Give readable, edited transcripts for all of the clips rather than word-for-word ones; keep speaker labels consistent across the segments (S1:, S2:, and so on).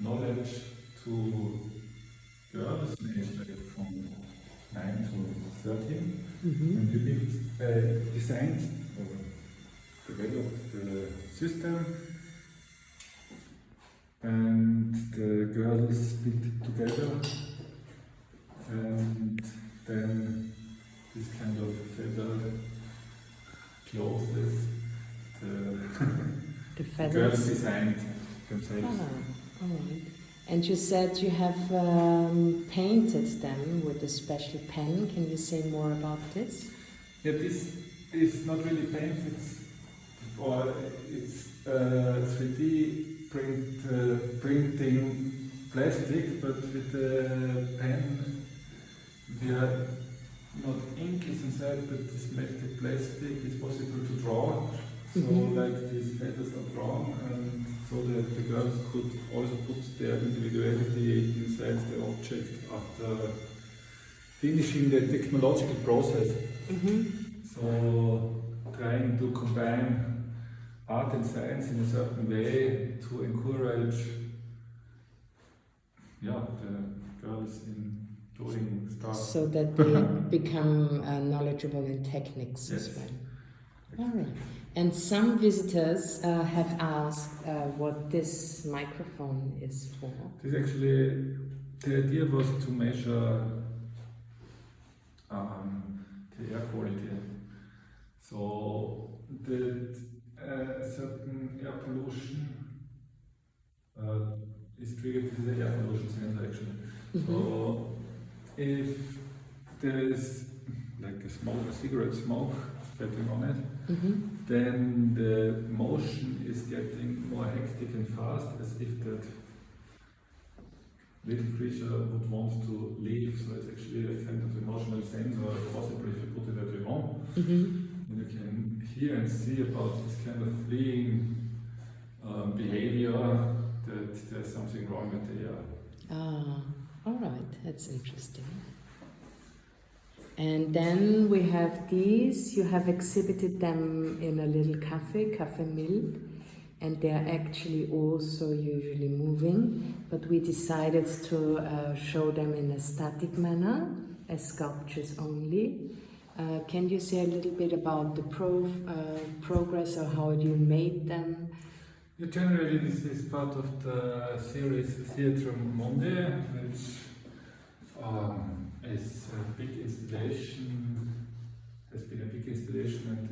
S1: knowledge to girls aged like from 9 to 13. And we designed or developed the system, and the girls built it together, and then this kind of feather clothes the
S2: feathers?
S1: girls designed themselves.
S2: Ah, all right. And you said you have painted them with a special pen. Can you say more about this?
S1: Yeah, this is not really paint, it's 3D printing plastic, but with the pen, where not ink is inside, but this melted plastic is possible to draw. So like these feathers are drawn, and so that the girls could also put their individuality inside the object after finishing the technological process. So trying to combine art and science in a certain way to encourage the girls in doing stuff.
S2: So that they become knowledgeable in techniques as well. All right. And some visitors have asked what this microphone is for.
S1: This actually, the idea was to measure the air quality. So that certain air pollution is triggered with the air pollution sensor actually. So if there is like a cigarette smoke spreading on it, then the motion is getting more hectic and fast, as if that little creature would want to leave. So it's actually a kind of emotional sensor, possible if you put it at your home. And you can hear and see about this kind of fleeing behavior, that there's something wrong with the air.
S2: Ah, all right, that's interesting. And then we have these. You have exhibited them in a little cafe Mill, and they are actually also usually moving, but we decided to show them in a static manner, as sculptures only. Can you say a little bit about the progress, or how you made them?
S1: Yeah, generally, this is part of the series Theatre Monde, which is a big installation, has been a big installation and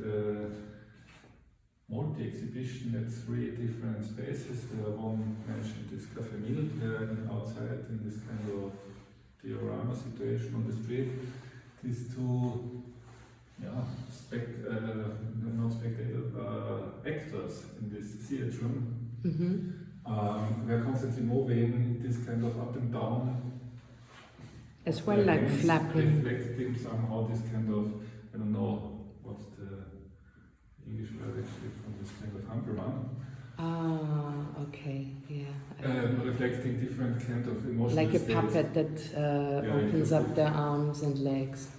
S1: multi-exhibition at 3 different spaces. The one mentioned is Café Mill, outside in this kind of diorama situation on the street. These two actors in this theatre room were constantly moving this kind of up and down
S2: as well, like flapping,
S1: reflecting somehow this kind of, I don't know what's the English word actually, from this kind of Hampelmann.
S2: Ah, okay, yeah.
S1: Reflecting different kind of emotional
S2: like a
S1: states.
S2: puppet that opens up their arms and legs.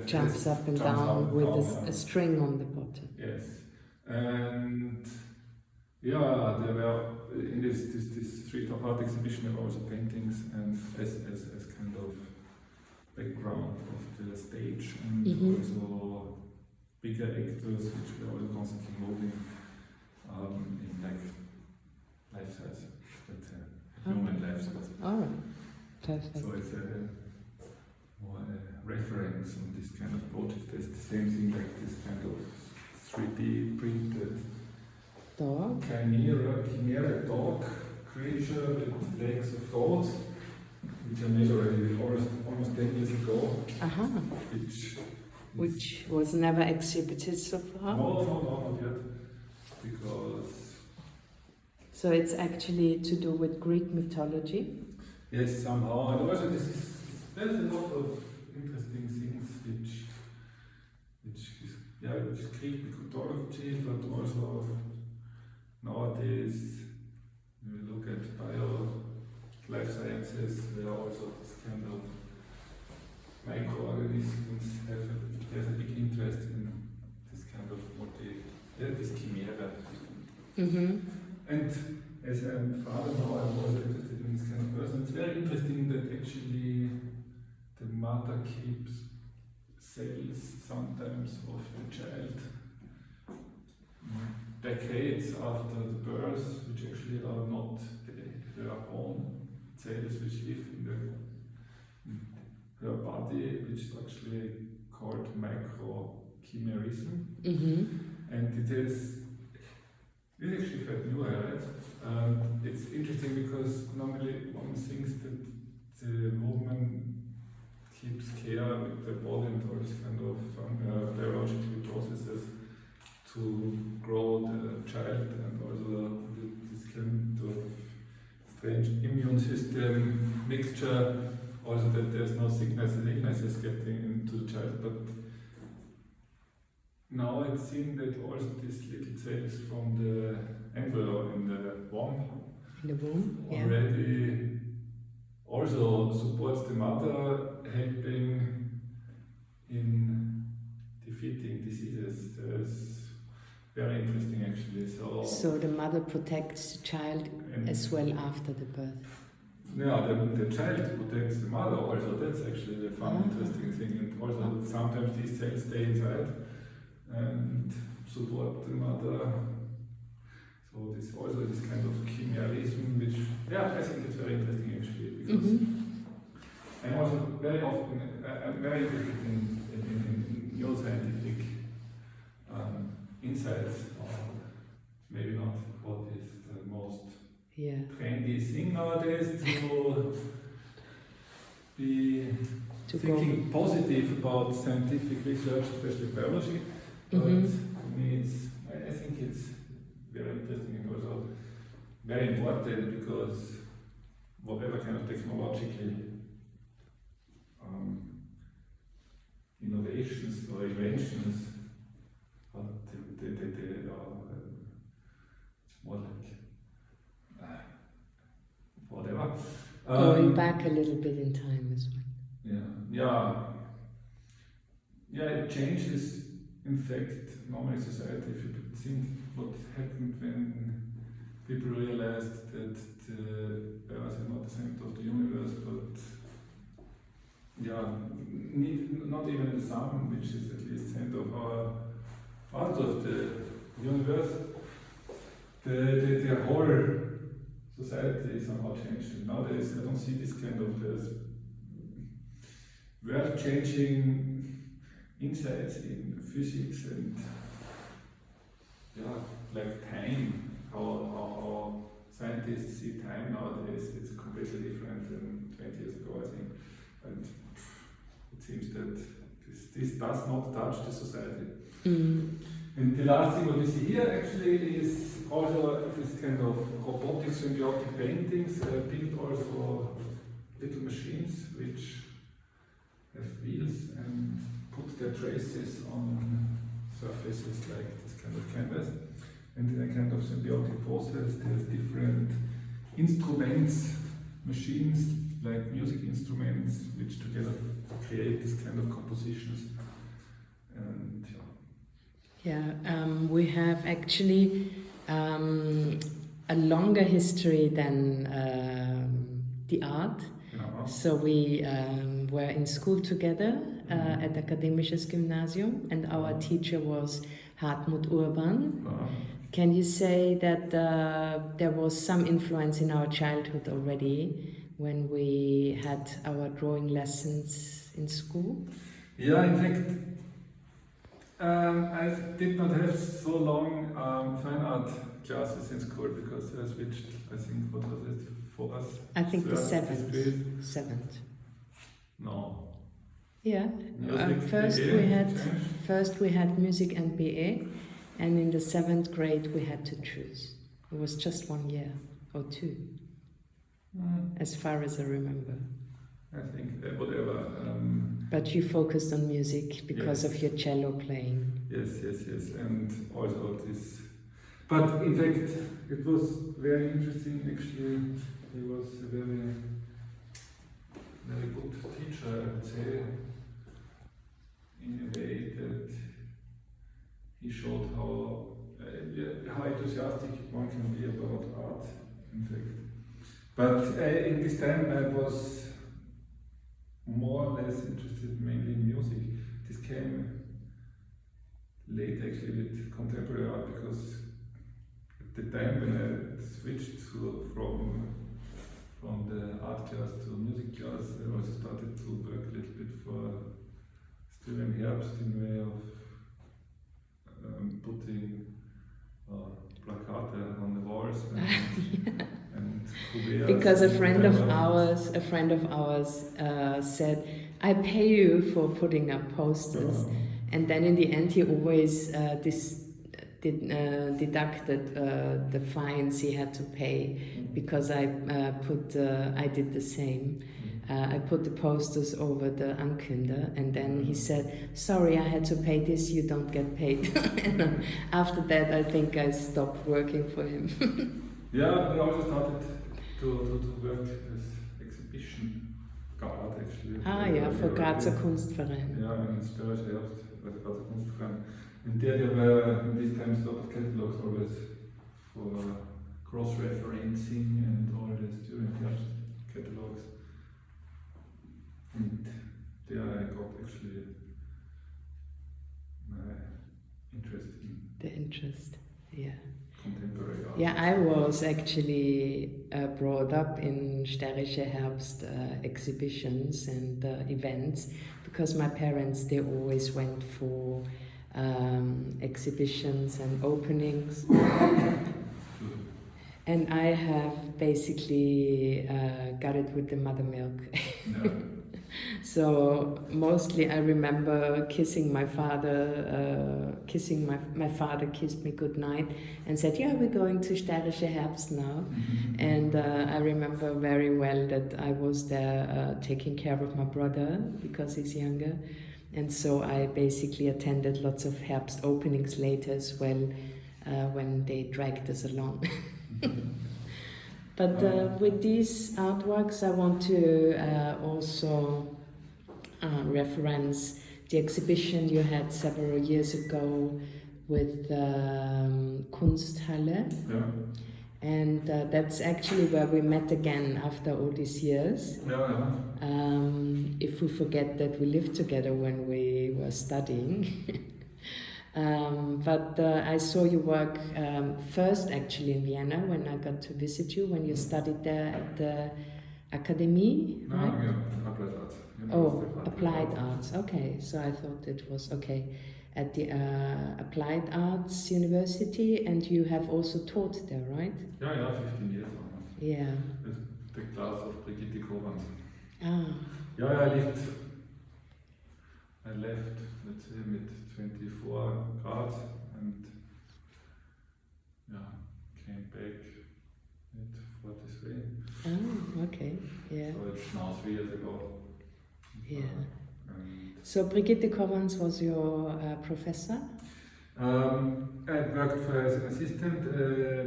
S2: Jumps up and down with a string on the bottom.
S1: Yes, and there were in this street art exhibition there were also paintings and as kind of background of the stage, and also bigger actors which were also constantly moving in like life size, but human life size.
S2: All right, perfect.
S1: So it's more a reference on this kind of project. There's the same thing like this kind of 3D printed
S2: dog?
S1: Chimera dog creature with legs of goats, which I made already almost 10 years ago.
S2: Which was never exhibited so far?
S1: No, not yet. Because...
S2: So it's actually to do with Greek mythology?
S1: Yes, somehow. And also there's a lot of interesting things which is Greek mythology, but also nowadays when we look at life sciences, there are also this kind of microorganisms there's a big interest in this kind of this chimera. And as a father now, I'm also interested in this kind of person. It's very interesting that actually the mother keeps cells sometimes of the child decades after the birth, which actually are not their own cells, which live in her body, which is actually called microchimerism. And it is actually quite new, right? It's interesting because normally one thinks that the woman keeps care with the body and all this kind of biological processes to grow the child, and also this kind of strange immune system mixture, also that there's no sickness and illnesses getting into the child. But now it seems that also these little cells from the embryo in the womb already also supports the mother, helping in defeating diseases. There's very interesting actually.
S2: So the mother protects the child as well after the birth.
S1: Yeah, the child protects the mother also. That's actually the fun, interesting thing. And also sometimes these cells stay inside and support the mother. So this also this kind of chimerism, which I think it's very interesting actually, because I'm also very often I'm very interested in neuroscientific insights, or maybe not what is the most trendy thing nowadays to be thinking positive about scientific research, especially biology. But for me, I think it's very interesting and also very important, because whatever kind of technological innovations or inventions, they are it's more like whatever.
S2: Going back a little bit in time as well.
S1: It changes. In fact, normal society, if you think what happened when people realized that the Earth is not the center of the universe, but not even the sun, which is at least center of our part of the universe, the whole society somehow changed. And nowadays I don't see this kind of world-changing insights in physics and like time, how scientists see time nowadays. It's completely different than 20 years ago, I think. And it seems that this does not touch the society. And the last thing what we see here actually is also this kind of robotic symbiotic paintings, built also little machines which have wheels and put their traces on surfaces like this kind of canvas. And in a kind of symbiotic process, there's different instruments, machines, like music instruments, which together create this kind of compositions. And
S2: we have actually a longer history than the art. So we were in school together at Akademisches Gymnasium, and our teacher was Hartmut Urban. Can you say that there was some influence in our childhood already when we had our drawing lessons in school?
S1: Yeah, in fact, I did not have so long fine art classes in school, because I switched, I think, what was it for us?
S2: I think the seventh.
S1: No.
S2: Yeah. First we had music and BA, and in the 7th grade we had to choose. It was just 1 year or 2, as far as I remember.
S1: I think whatever.
S2: But you focused on music because of your cello playing.
S1: Yes, and also this. But in fact, it was very interesting. Actually, he was a very, very good teacher, I would say, in a way that he showed how enthusiastic one can be about art But in this time I was more or less interested mainly in music. This came late actually with contemporary art because at the time when I switched from the art class to music class, I also started to work a little bit for still in Herbst in way of putting placate on the walls and kuverts.
S2: Because a friend of
S1: whatever.
S2: ours said, "I pay you for putting up posters," and then in the end he always deducted the fines he had to pay because I did the same. I put the posters over the Ankünder, and then he said, "Sorry, I had to pay this, you don't get paid." And after that, I think I stopped working for him.
S1: Yeah, we also started to work as exhibition guard actually.
S2: For Grazer Kunstverein.
S1: Yeah, in Störrische Herbst, by the Grazer Kunstverein. And there were in these times a lot of catalogs always for cross-referencing and all the student Herbst catalogs. And there I got actually my interest in
S2: The interest, yeah.
S1: contemporary art.
S2: Yeah, I was actually brought up in Störrische Herbst exhibitions and events because my parents, they always went for exhibitions and openings. And I have basically got it with the mother milk.
S1: Yeah.
S2: So mostly I remember kissing my father, my father kissed me goodnight and said, "Yeah, we're going to Störrische Herbst now." And I remember very well that I was there taking care of my brother because he's younger. And so I basically attended lots of Herbst openings later as well when they dragged us along. But with these artworks, I want to also reference the exhibition you had several years ago with Kunsthalle.
S1: Yeah.
S2: And that's actually where we met again after all these years.
S1: Yeah.
S2: If we forget that we lived together when we were studying. But I saw you work first actually in Vienna when I got to visit you, when you studied there at the Academy, right?
S1: No, yeah, applied arts.
S2: Oh, applied arts, okay. So I thought it was okay. At the Applied Arts University, and you have also taught there, right?
S1: Yeah, 15 years almost.
S2: Yeah.
S1: With the class of Brigitte Kovans.
S2: Ah.
S1: Yeah, I left, let's say, with 24 cards and came back at 43.
S2: Oh, okay. Yeah.
S1: So it's now 3 years ago.
S2: Yeah. So Brigitte Kovans was your professor?
S1: I worked for as an assistant.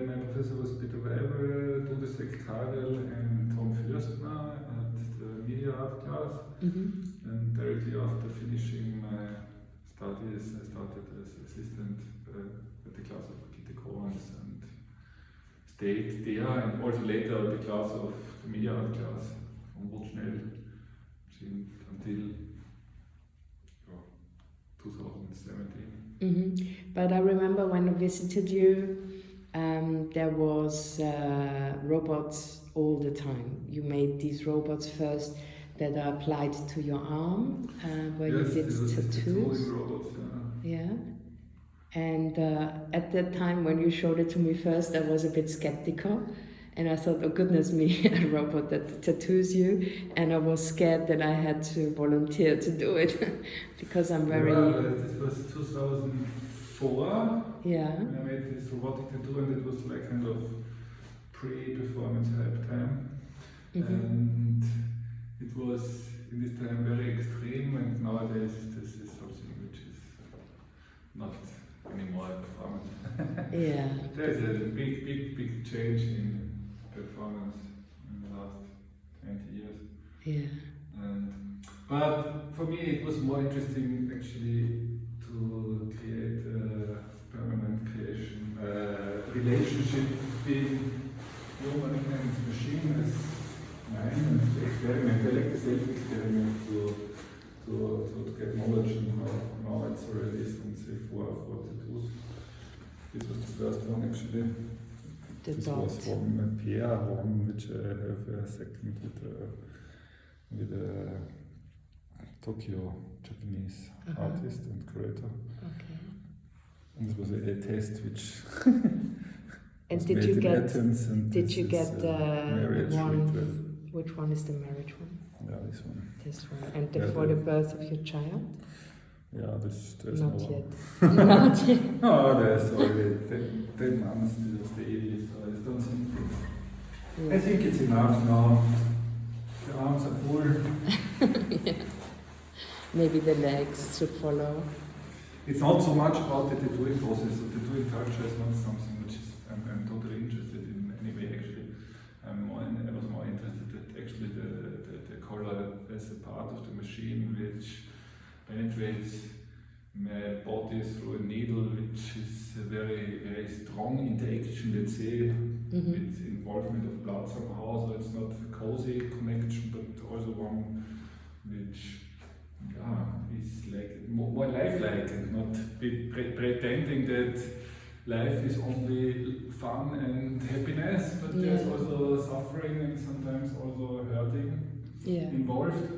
S1: My professor was Peter Weber, Dudesek Karel and Tom Fürstner at the media art class.
S2: Mm-hmm.
S1: And directly after finishing my studies, I started as assistant at the class of Brigitte Kovans and stayed there, and also later at the class of the media art class from Wutschnell until 2017.
S2: Mm-hmm. But I remember when I visited you, there was robots all the time. You made these robots first that are applied to your arm, where
S1: Yes,
S2: you did tattoos.
S1: Robots,
S2: yeah. And at that time, when you showed it to me first, I was a bit skeptical. And I thought, oh goodness me, a robot that tattoos you. And I was scared that I had to volunteer to do it because I'm very...
S1: this was 2004.
S2: Yeah.
S1: When I made this robotic tattoo, and it was like kind of pre-performance hype time.
S2: Mm-hmm.
S1: And it was in this time very extreme, and nowadays this is something which is not anymore a performance.
S2: Yeah.
S1: There's a big change in performance in the last 20 years.
S2: Yeah.
S1: But for me it was more interesting actually to create a permanent creation relationship between human and machine as mine, and experiment. I like the self-experiment to get knowledge and now it's already some say 442. This was the first one actually. This was from Pierre one, which I have a second with a Tokyo Japanese artist and curator.
S2: Okay.
S1: And this was a test which
S2: and
S1: was
S2: did
S1: made
S2: you
S1: in
S2: get
S1: Athens, and
S2: did you get the
S1: marriage
S2: one?
S1: ritual.
S2: Which one is the marriage one?
S1: Yeah, this one.
S2: This one. And
S1: Yeah,
S2: for the birth of your child?
S1: Yeah, there's
S2: Not
S1: no
S2: yet. Not yet.
S1: No, there's already 10 months to the baby, so I don't think
S2: Yeah.
S1: I think it's enough now. The arms are full.
S2: Yeah. Maybe the legs to follow.
S1: It's not so much about the tattooing process. The tattooing culture is not something which is I'm totally interested in anyway. Actually, I was more interested that actually the color as a part of the machine which penetrates my body through a needle, which is a very very strong interaction. Let's say with involvement of blood somehow. So it's not a cozy connection, but also one which. Is like more lifelike and not pretending that life is only fun and happiness, but there's also suffering and sometimes also hurting involved.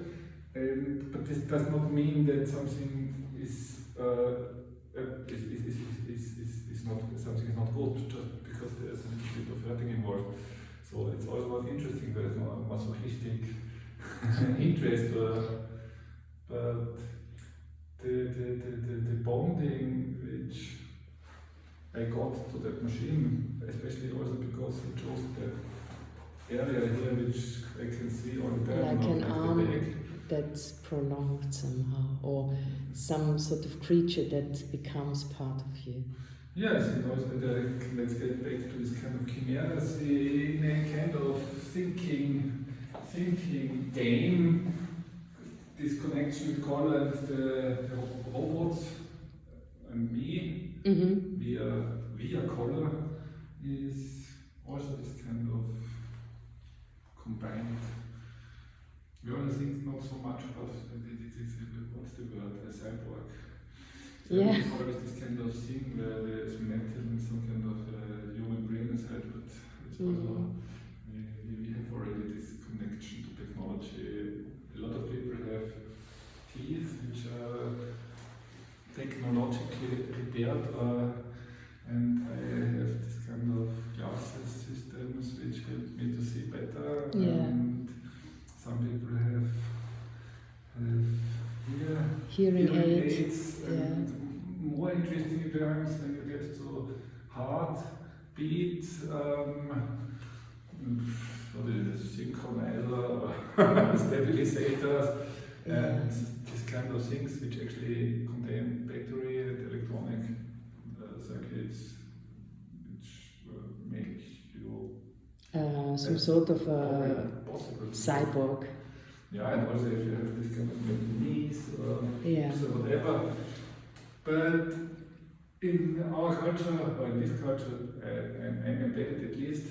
S1: But this does not mean that something is not something is not good just because there's a little bit of hurting involved. So it's also not interesting. There is no masochistic interest. But the bonding which I got to that machine, especially also because it chose that area here which I can see all the time.
S2: Like an arm that's prolonged somehow, or some sort of creature that becomes part of you.
S1: Yes, and also let's get back to this kind of chimeras in a kind of thinking game. This connection with color and the robots and me via color is also this kind of combined. We only think not so much about what's the word, a cyborg.
S2: Yeah.
S1: It's always this kind of thing where there's metal and some kind of human brain inside, but it's also we have already this connection to technology. A lot of people have teeth which are technologically repaired, and I have this kind of glasses systems which help me to see better.
S2: Yeah.
S1: And some people have
S2: hearing aids.
S1: And more interesting terms when you get to heart beat. What is it, synchronizer, stabilizers, and these kind of things which actually contain battery and electronic circuits which make you
S2: some sort of a
S1: possible
S2: cyborg.
S1: Yeah, and also if you have this kind of mental needs or
S2: Yeah.
S1: so whatever. But in our culture, or in this culture, and embedded at least,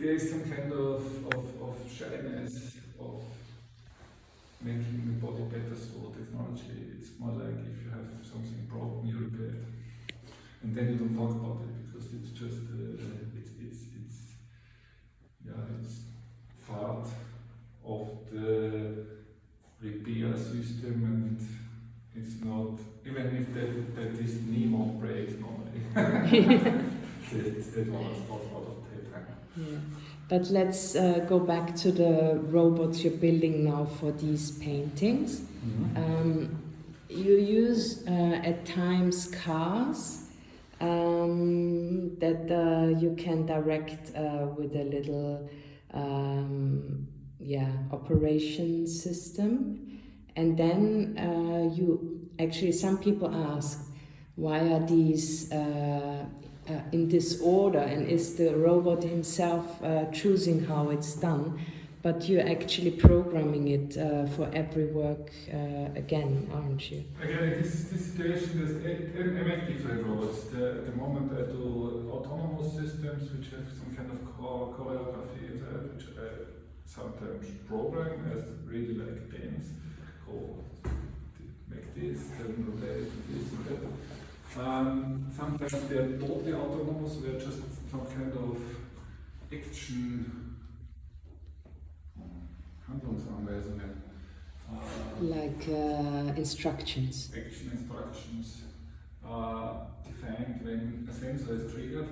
S1: there is some kind of shyness of making the body better through technology. It's more like if you have something broken, you repair it. And then you don't talk about it because it's just, it's part of the repair system, and it's not, even if that is knee won't break normally. That was out of paper.
S2: Yeah. But let's go back to the robots you're building now for these paintings. You use at times cars that you can direct with a little operation system, and then you actually, some people ask, why are these in this order, and is the robot himself choosing how it's done? But you're actually programming it for every work again, aren't you?
S1: Again, in this situation, I make different roles. At the moment, I do autonomous systems which have some kind of choreography, which I sometimes program as really like dance. Go make this, then rotate, this and that. Sometimes they are totally autonomous, they are just some kind of action Handlungsanweisungen.
S2: Like instructions.
S1: Action instructions defined when a sensor is triggered.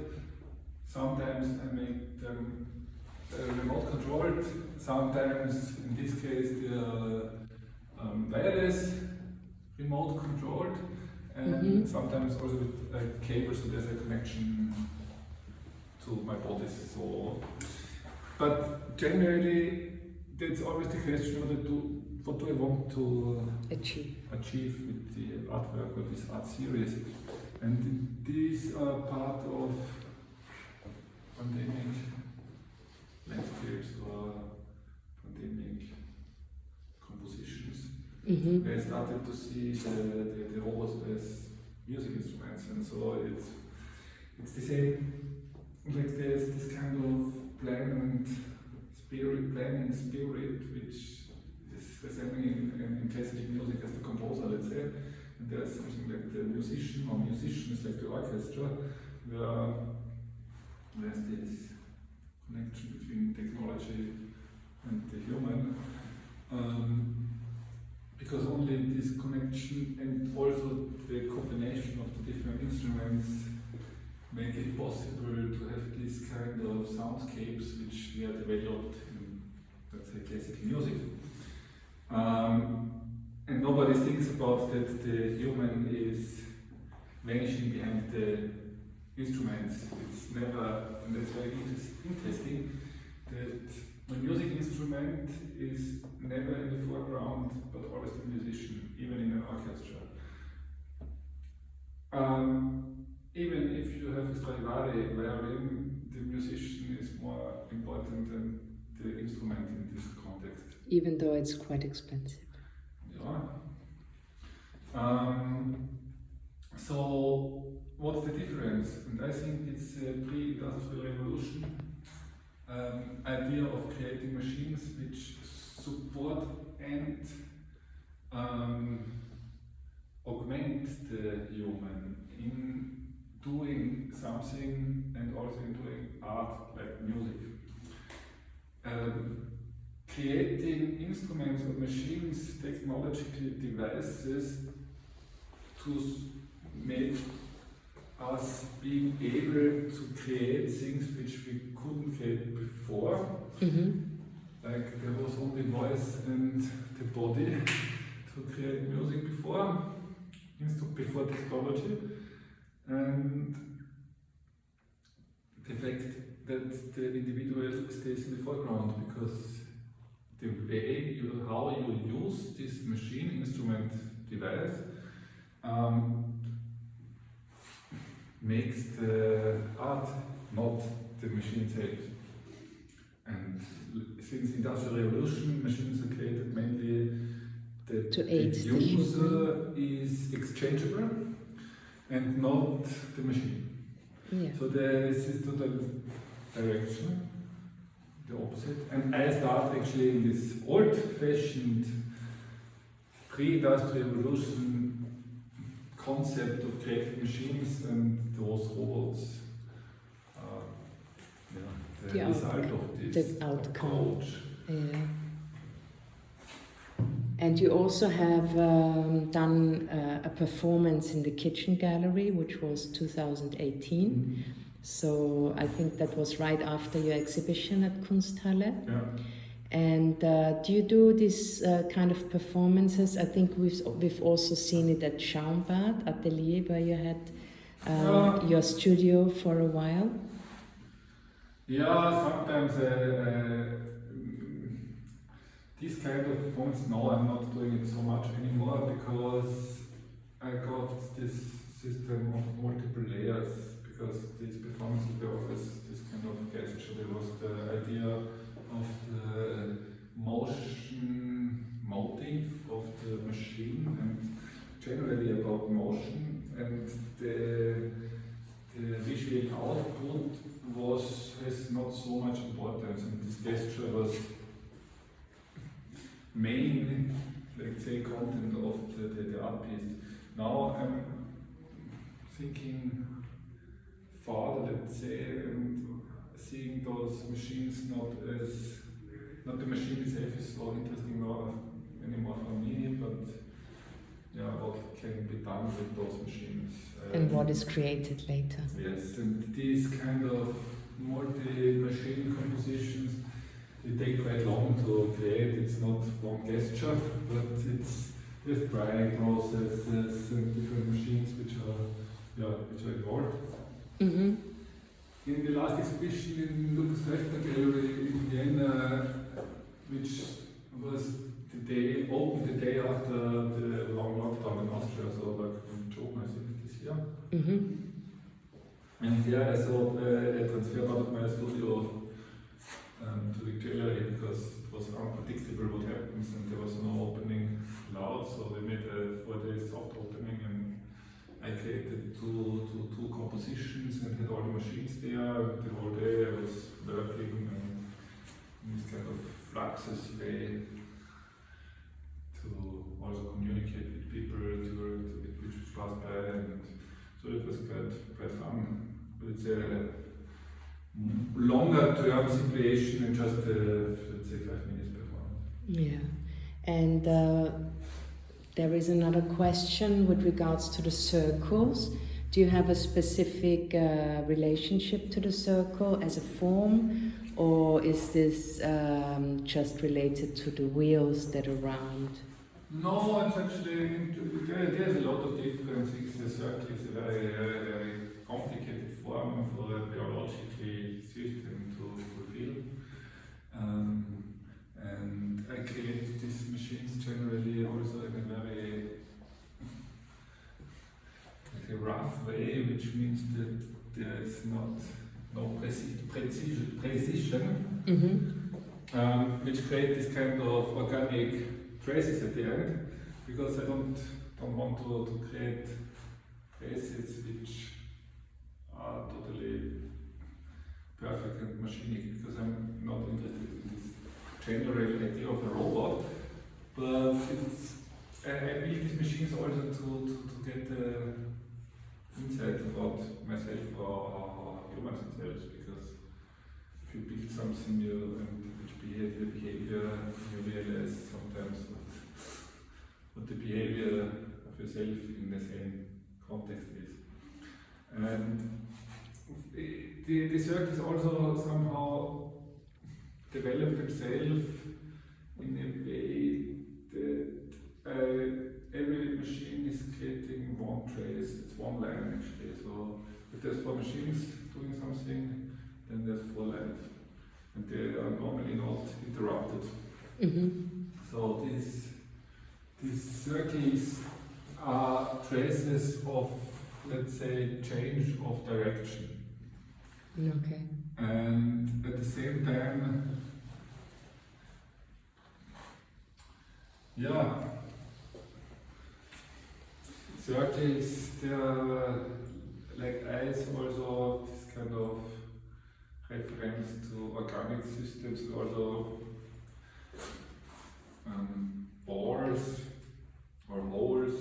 S1: Sometimes I make them remote controlled, sometimes in this case they are wireless remote controlled, and sometimes also with a cable, so there's a connection to my body. So, but generally that's always the question: what do I want to achieve with the artwork or this art series? And these are part of pandemic landscapes or pandemic compositions. Where I started to see the robots as music instruments, and so it's the same. Like there's this kind of planning spirit, which is resembling in classical music as the composer, let's say. And there's something like the musician, or musicians like the orchestra, where there's this connection between technology and the human. Because only this connection and also the combination of the different instruments make it possible to have these kind of soundscapes which were developed in, let's say, classical music. And nobody thinks about that the human is vanishing behind the instruments. It's never, and that's very interesting, that a music instrument is never in the foreground, but always the musician, even in an orchestra. Even if you have a Stradivari violin, the musician is more important than the instrument in this context.
S2: Even though it's quite expensive.
S1: Yeah. So, what's the difference? And I think it's a pre-industrial revolution idea of creating machines which support and augment the human in doing something, and also in doing art like music. Creating instruments or machines, technological devices to make us being able to create things which we couldn't create before. Like there was only voice and the body to create music before technology. And the fact that the individual stays in the foreground, because the way how you use this machine, instrument, device makes the art, not the machine itself. And since Industrial Revolution, machines are created mainly that
S2: to aid
S1: the user is exchangeable and not the machine.
S2: Yeah.
S1: So there is this total direction, the opposite. And I start actually in this old-fashioned pre-industrial revolution concept of creating machines, and those robots the result of this approach.
S2: Yeah. And you also have done a performance in the Kitchen Gallery, which was 2018. So I think that was right after your exhibition at Kunsthalle.
S1: Yeah.
S2: And do you do this kind of performances? I think we've also seen it at Schaumbad Atelier, where you had your studio for a while.
S1: Yeah, sometimes this kind of performance, no, I'm not doing it so much anymore, because I got this system of multiple layers, because these performances were always this kind of gesture. There was the idea of the motion motive of the machine and generally about motion, and the visual output has not so much importance, and this gesture was main, let's say, content of the art piece. Now I'm thinking farther, let's say, and seeing those machines not the machine itself is so interesting anymore for me, but yeah, what can be done with those machines.
S2: And what is created later.
S1: Yes, and these kind of multi-machine compositions, they take quite long to create. It's not one gesture, but it's with drying processes and different machines which are involved.
S2: Mm-hmm.
S1: In the last exhibition in Lucas Fechter Gallery in Vienna, which was opened the day after the long lockdown in Austria, so like in June, I think, this year.
S2: Mm-hmm.
S1: And here I saw a transfer out of my studio to the gallery because it was unpredictable what happens and there was no opening allowed, so we made a 4-day soft opening and I created two compositions and had all the machines there. The whole day I was working and in this kind of fluxus way to also communicate with people which pass by, and so it was quite fun. But it's a longer term situation than just let's say 5 minutes performance.
S2: Yeah, and there is another question with regards to the circles. Do you have a specific relationship to the circle as a form, or is this just related to the wheels that are round?
S1: No, it's actually, there's a lot of different things. The circle is a very complicated form for a biologically system to fulfill. And I create these machines generally also in a very rough way, which means that there is no precision,
S2: Mm-hmm.
S1: which create this kind of organic traces at the end, because I don't want to create traces which are totally perfect and machinic, because I'm not interested in this general idea of a robot, but I build these machines also to get insight about myself or humans themselves, because if you build something new and which behaves the behavior, you realize sometimes what the behavior of yourself in the same context is. And the circles also somehow develop themselves in a way that every machine is creating one trace, it's one line actually. So if there's 4 machines doing something, then there's 4 lines. And they are normally not interrupted.
S2: Mm-hmm.
S1: So these circles are traces of, let's say, change of direction.
S2: Okay.
S1: And at the same time, circles, they are like eyes, also this kind of reference to organic systems, also balls or holes.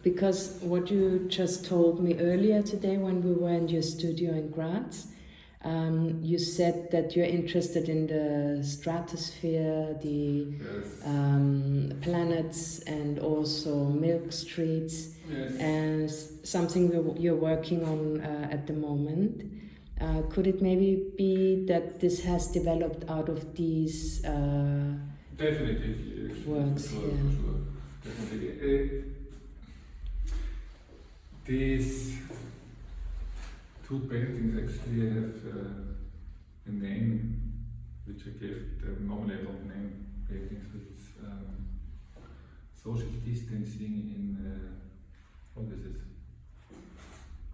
S2: Because what you just told me earlier today when we were in your studio in Graz, you said that you're interested in the stratosphere, the
S1: Yes.
S2: Planets, and also milk streets,
S1: Yes.
S2: and something you're working on at the moment. Could it maybe be that this has developed out of these
S1: Definitively, actually,
S2: works?
S1: for
S2: Yeah.
S1: sure. Definitely. These 2 paintings actually have a name which I gave them. Normally I don't name paintings, but it's social distancing in what is it?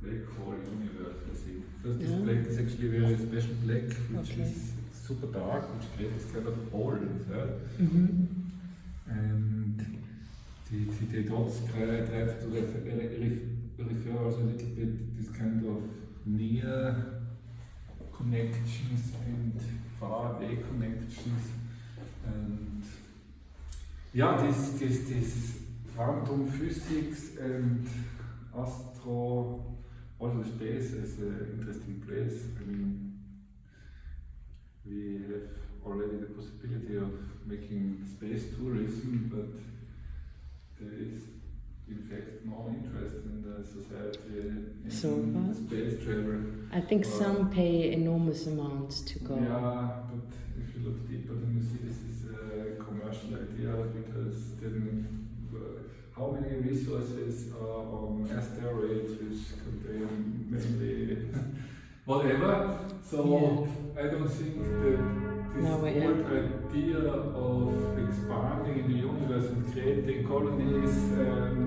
S1: Black hole universe, I think. Because this
S2: Yeah.
S1: black is actually a very special black, which
S2: Okay.
S1: is super dark, which creates kind of holes. And the dots try to refer also a little bit this kind of near connections and far away connections. And yeah, this quantum physics and astro, also space is an interesting place. I mean, we have already the possibility of making space tourism, but there is in fact no interest in the society in space travel.
S2: I think some pay enormous amounts to go.
S1: Yeah, but if you look deeper, then you see this is a commercial idea, because then how many resources are on asteroids which contain mainly whatever? So I don't think that this whole idea of expanding in the universe and creating colonies and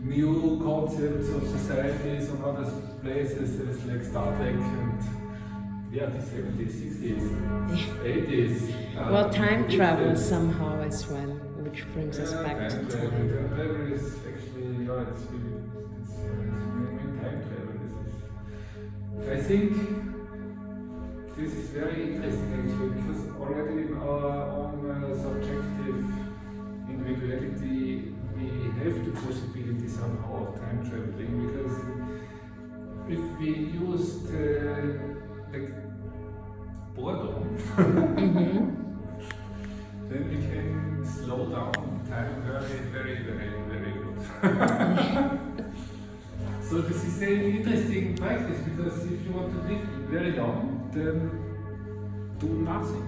S1: new concepts of societies on other places is like Star Trek and the 70s, 60s, 80s.
S2: Well, time travel somehow as well, which brings us back to time.
S1: Time travel is actually, it's mainly time travel. I think this is very interesting actually, because already in our own subjective individuality we have the possibility somehow of time traveling, because if we use like boredom, then we can slow down time very good. So this is an interesting practice, because if you want to live very long, then do nothing.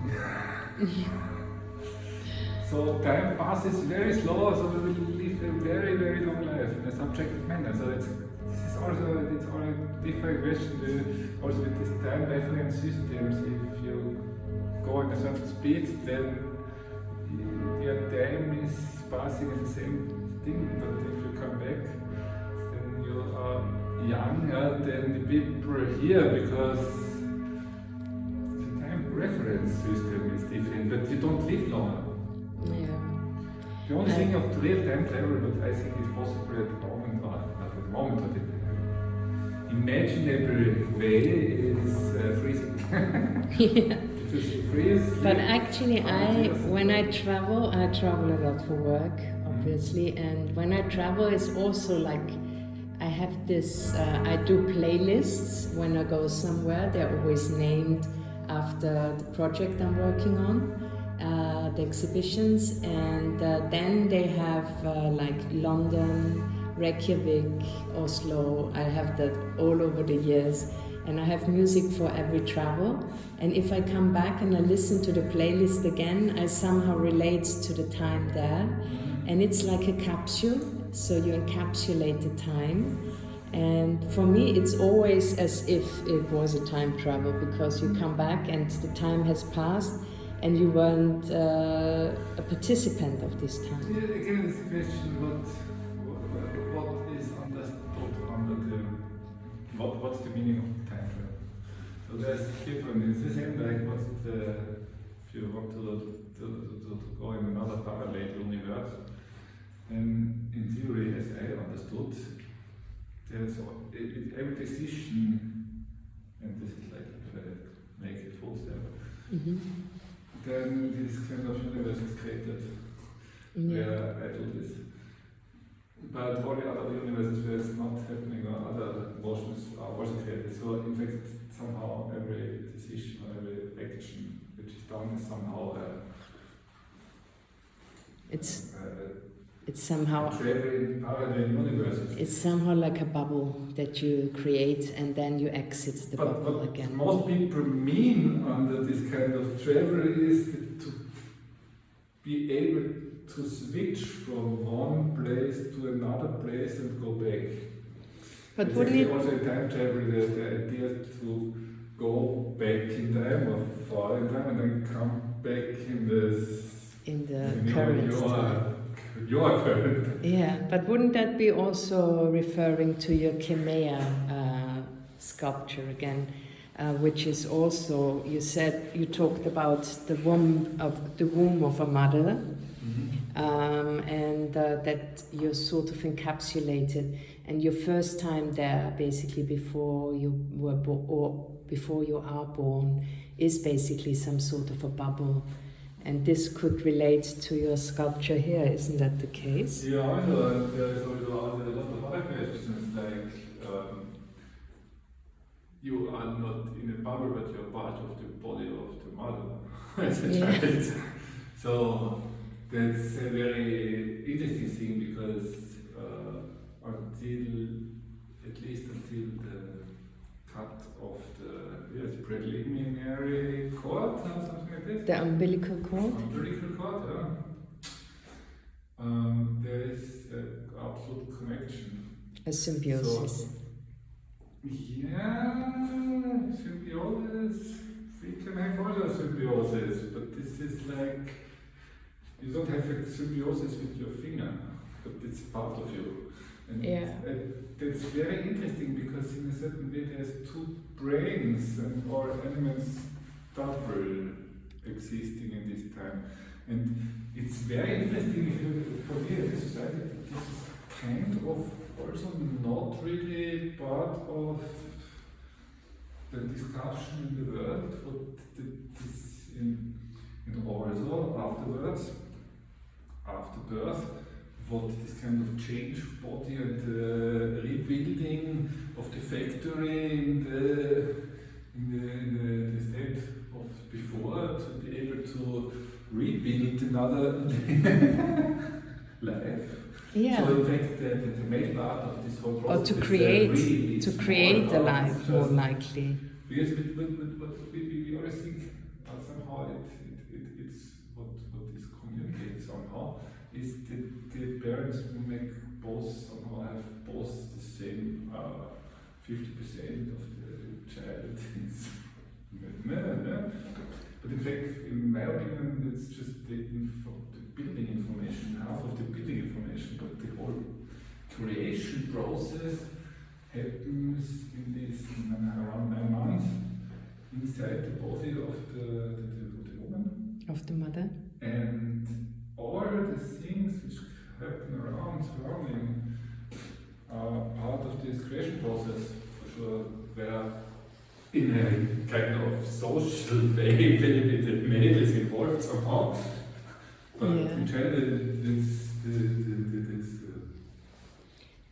S1: So time passes very slow, so we will live a very long life in a subjective manner. So this is also a different question. Also with these time reference systems, if you go at a certain speed, then your time is passing at the same thing. But if you come back, then you are younger than the people here, because the time reference system is different, but you don't live longer.
S2: Yeah.
S1: The only thing of real time travel that I think is possible at the moment, or not at the moment, but in an imaginable way, is freezing.
S2: Yeah.
S1: Because you freeze.
S2: But actually, when I travel a lot for work, obviously, and when I travel, it's also like I have this. I do playlists when I go somewhere. They're always named after the project I'm working on. The exhibitions, and then they have like London, Reykjavik, Oslo. I have that all over the years, and I have music for every travel. And if I come back and I listen to the playlist again, I somehow relate to the time there, and it's like a capsule, so you encapsulate the time. And for me, it's always as if it was a time travel, because you come back and the time has passed, and you weren't a participant of this time.
S1: Yeah, again, it's a question what is understood under what's the meaning of time travel? So there's different. It's the same like if you want to go in another parallel universe, and in theory, as I understood, there's every decision, and this is like if I make it full step. Then this kind of universe is created, where I do this. But all the other universes where it's not happening, or other motions are also created. So in fact, somehow every decision or every action which is done is somehow
S2: it's somehow
S1: traveling parallel universes.
S2: It's somehow like a bubble that you create, and then you exit the bubble again.
S1: What most people mean under this kind of travel is to be able to switch from one place to another place and go back.
S2: But
S1: it's
S2: wouldn't it
S1: also in time travel the idea to go back in time or far in time and then come back in the current. Your current.
S2: Yeah, but wouldn't that be also referring to your Khmer sculpture again? which is also, you said, you talked about the womb of a mother, and that you're sort of encapsulated, and your first time there, basically before you were or before you are born, is basically some sort of a bubble. And this could relate to your sculpture here, isn't that the case?
S1: Yeah, also, there is also a lot of other questions, like you are not in a bubble, but you're part of the body of the mother as a child. So that's a very interesting thing, because at least until the cut of the preliminary cord or something like this.
S2: The umbilical cord?
S1: Umbilical cord, yeah. There is an absolute connection.
S2: A symbiosis.
S1: So, yeah, symbiosis. We can have other symbiosis, but this is like, you don't have a symbiosis with your finger, but it's part of you. And that's very interesting, because in a certain way there's two brains and or elements double existing in this time. And it's very interesting for me as a society that this is kind of also not really part of the discussion in the world, what this and also afterwards, after birth, what this kind of change of body and rebuilding of the factory in the state of before, to be able to rebuild another life.
S2: Yeah.
S1: So in fact, the main part of this whole process
S2: or to create a life, more likely.
S1: Because what we always think somehow it's what is communicated somehow is that the parents make both somehow have both the same 50% of the child is but in fact, in my opinion, it's just the building information, half of the building information, but the whole creation process happens in this around 9 months inside the body of the woman.
S2: Of the mother.
S1: And all the things which happen around surrounding are part of this creation process, for sure, where in a kind of social way, the male is involved somehow. But in general, this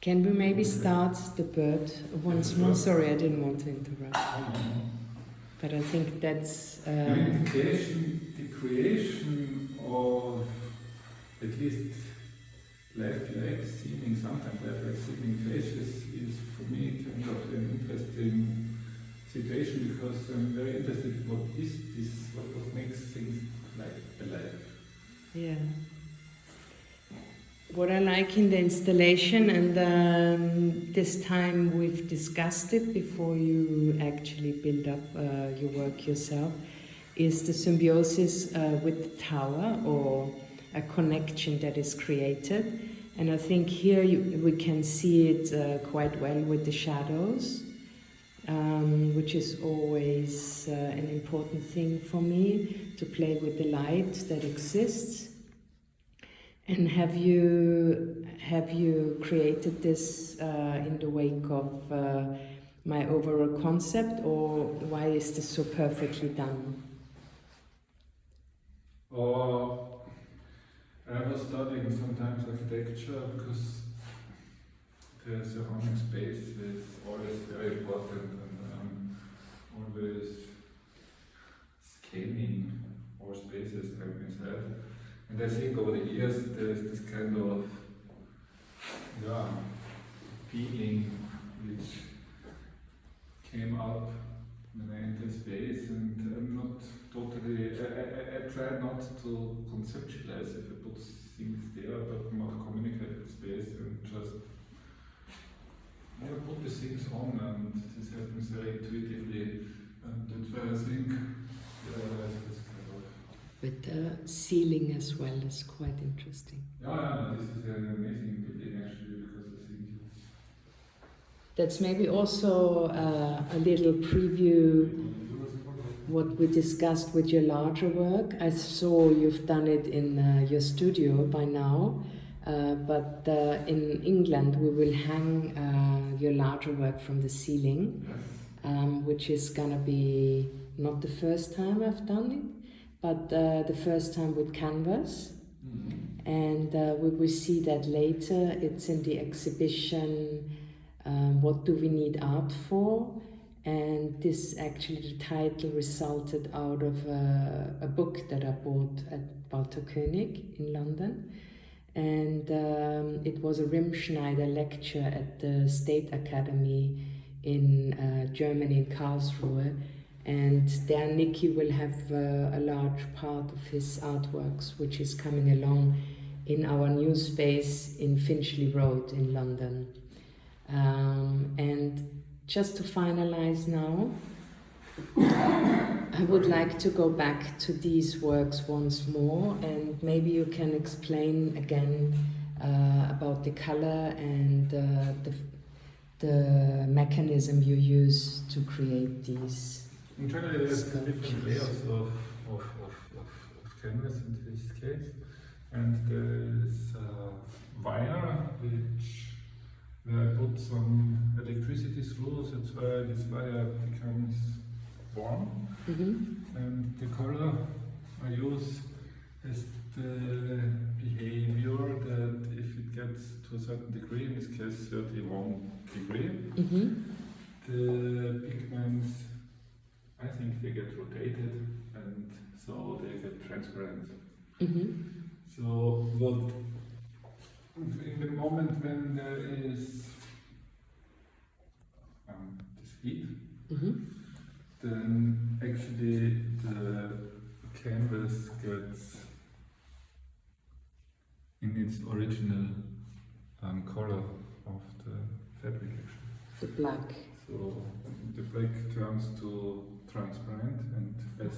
S2: can we maybe start the bird once more? Sorry, I didn't want to interrupt. But I think that's...
S1: the creation of at least lifelike seeming, sometimes lifelike seeming faces is for me kind of an interesting situation, because I'm very interested in what is this, what makes things like alive.
S2: Yeah. What I like in the installation, and this time we've discussed it before you actually build up your work yourself, is the symbiosis with the tower, or a connection that is created. And I think here we can see it quite well with the shadows, which is always an important thing for me, to play with the light that exists. And have you created this in the wake of my overall concept, or why is this so perfectly done?
S1: I was studying sometimes architecture, because the surrounding space is always very important, and always scanning all spaces inside. And I think over the years there is this kind of feeling which came up when I entered space, and I'm not totally, I try not to conceptualize if I put things there, but more communicate with space and just put the things on, and this happens very intuitively, and that's why I think this kind of...
S2: With the ceiling as well is quite interesting.
S1: Yeah, this is an amazing building actually, because I think
S2: That's maybe also a little preview what we discussed with your larger work. I saw you've done it in your studio by now, but in England we will hang your larger work from the ceiling, which is gonna be not the first time I've done it, but the first time with canvas. And we will see that later. It's in the exhibition, What Do We Need Art For? And this actually, the title resulted out of a book that I bought at Walter König in London. And it was a Rimschneider lecture at the State Academy in Germany, in Karlsruhe. And there Niki will have a large part of his artworks, which is coming along in our new space in Finchley Road in London. And just to finalize now, I would like to go back to these works once more, and maybe you can explain again about the color and the mechanism you use to create these.
S1: In general, there's different layers of canvas in this case, and there's wire where I put some electricity through. That's why this wire becomes warm, and the color I use is the behavior that if it gets to a certain degree, in this case 31 degree, the pigments, I think they get rotated and so they get transparent. So what in the moment when there is this heat, then actually the canvas gets in its original color of the fabric actually.
S2: The black.
S1: So the black turns to transparent, and as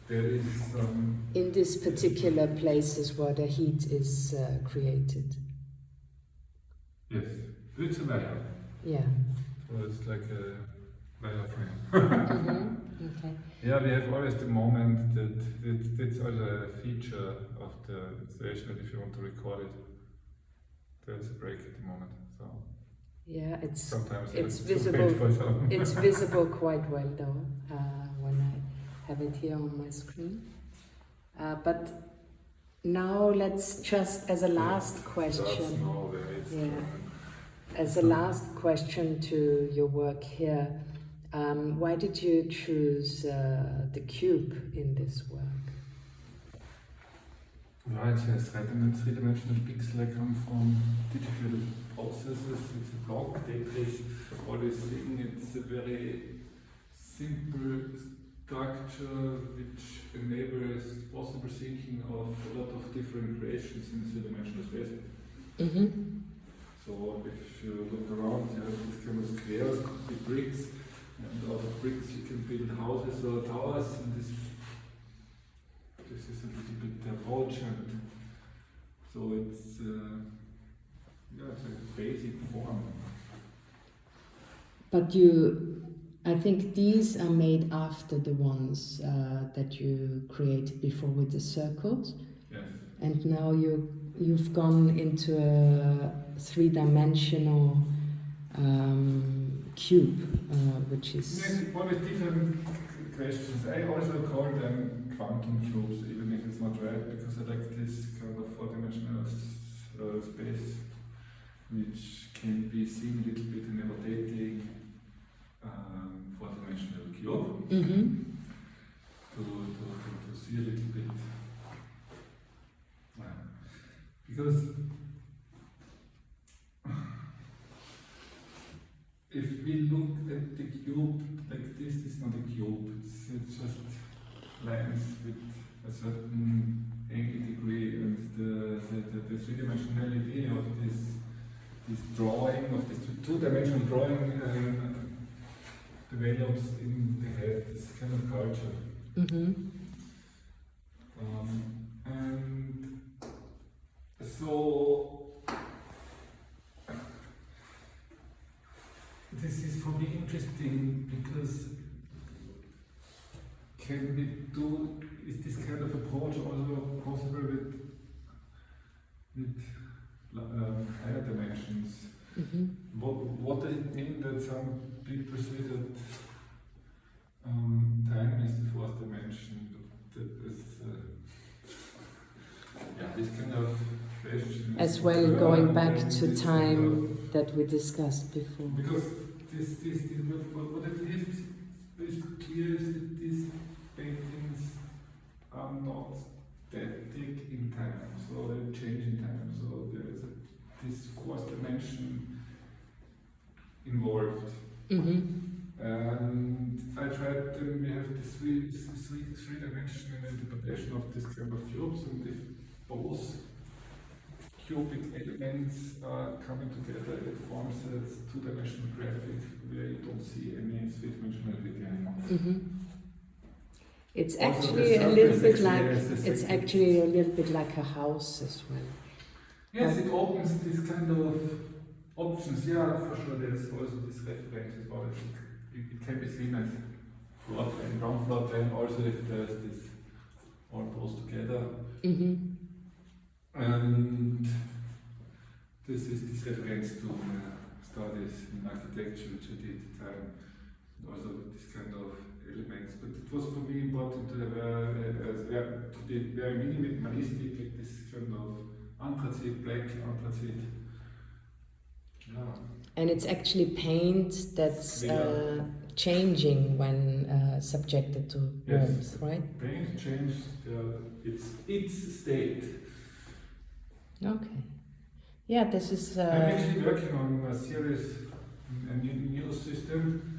S1: there is some...
S2: In this particular places where the heat is created.
S1: Yes, it's a layer.
S2: Yeah.
S1: So it's like a layer frame.
S2: Okay.
S1: Yeah, we have always the moment that it's also a feature of the installation that if you want to record it, there's a break at the moment. So
S2: yeah,
S1: sometimes
S2: it's
S1: to
S2: visible.
S1: wait for some.
S2: It's visible quite well though when I have it here on my screen. But now let's just as a last question. As a last question to your work here, why did you choose the cube in this work?
S1: Right, yes, three-dimensional pixel come from digital processes. It's a block, Tetris, all this thing. It's a very simple structure which enables possible thinking of a lot of different creations in three-dimensional space. So if you look around, you have these kind of squares, big bricks, and out of bricks you can build houses or towers, and this is a little bit the approach, and so it's it's a basic form.
S2: But I think these are made after the ones that you created before with the circles.
S1: Yes.
S2: And now you've gone into a three-dimensional cube, which is...
S1: Yes, always different questions. I also call them quantum cubes, even if it's not right, because I like this kind of four-dimensional space, which can be seen a little bit in a rotating four-dimensional cube. To see a little bit. Because if we look at the cube like this, it's not a cube, it's just lines with a certain angle degree, and the three-dimensionality of this drawing, of this two-dimensional drawing develops in the head, this kind of culture. And so this is for me interesting because is this kind of approach also possible with higher dimensions?
S2: Mhm.
S1: What does it mean that some people say that time is the fourth dimension? That is, this kind of question.
S2: As well, going back to time that we discussed before.
S1: Because what at least is clear is that these paintings are not static in time, so they change in time. So there is this fourth dimension involved.
S2: Mm-hmm.
S1: And I tried them, we have this three-dimensional interpretation of this kind of cubes, and if both cubic elements are coming together, it forms a two-dimensional graphic where you don't see any three-dimensionality anymore.
S2: Mm-hmm. It's
S1: Also,
S2: actually
S1: the
S2: a little bit
S1: surface
S2: like
S1: actually has a
S2: it's
S1: second-
S2: actually a little bit like a house as well.
S1: Yes, it opens this kind of options. Yeah, for sure. There's also this reference about it. It can be seen as floor plan, ground floor plan. Also, if there's this all goes together.
S2: Mm-hmm.
S1: And this is this reference to studies in architecture which I did at the time. Also this kind of elements. But it was for me important to be very minimalistic, like this kind of anthracite, black anthracite. Yeah.
S2: And it's actually paint that's changing when subjected to warmth, right?
S1: Paint changed its state.
S2: Okay. Yeah, this is.
S1: I'm actually working on a series, a new system